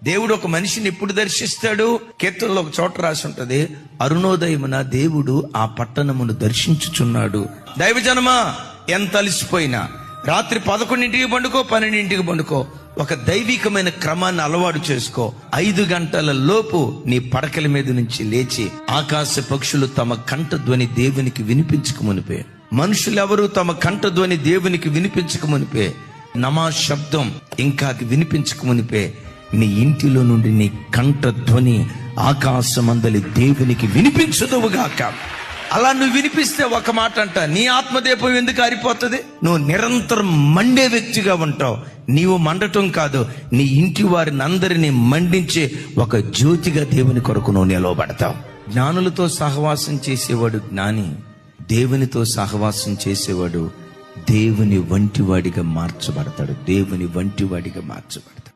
దేవుడు ఒక మనిషిని ఎప్పుడు దర్శిస్తాడు? కీర్తనలో ఒక చోట రాసి ఉంటది, అరుణోదయమున దేవుడు ఆ పట్టణమును దర్శించుచున్నాడు. దైవజనమా, ఎంత అలసిపోయినా రాత్రి 11ంటికి పండుకో, 12ంటికి పండుకో, ఒక దైవికమైన క్రమాన్ని అలవాటు చేసుకో. 5 గంటల లోపు నీ పడకల మీద నుంచి లేచి ఆకాశ పక్షులు తమ కంఠ ధ్వని దేవునికి వినిపించక మునిపే, మనుషులెవరూ తమ కంఠ ధ్వని దేవునికి వినిపించక మునిపే, నమాజ్ శబ్దం ఇంకా వినిపించక మునిపే నీ ఇంటిలో నుండి నీ కంఠ ధ్వని ఆకాశమందలి దేవునికి వినిపించదువుగాక. అలా నువ్వు వినిపిస్తే ఒక మాట అంట, నీ ఆత్మదీపం ఎందుకు ఆరిపోతుంది? నువ్వు నిరంతరం మండే వ్యక్తిగా ఉంటావు. నీవు మండటం కాదు, నీ ఇంటి వారిని అందరినీ మండించే ఒక జ్యోతిగా దేవుని కొరకు నువ్వు నిలవబడతావు. జ్ఞానులతో సహవాసం చేసేవాడు జ్ఞాని, దేవునితో సహవాసం చేసేవాడు దేవుని వంటివాడిగా మార్చబడతాడు. దేవుని వంటివాడిగా మార్చబడతాడు.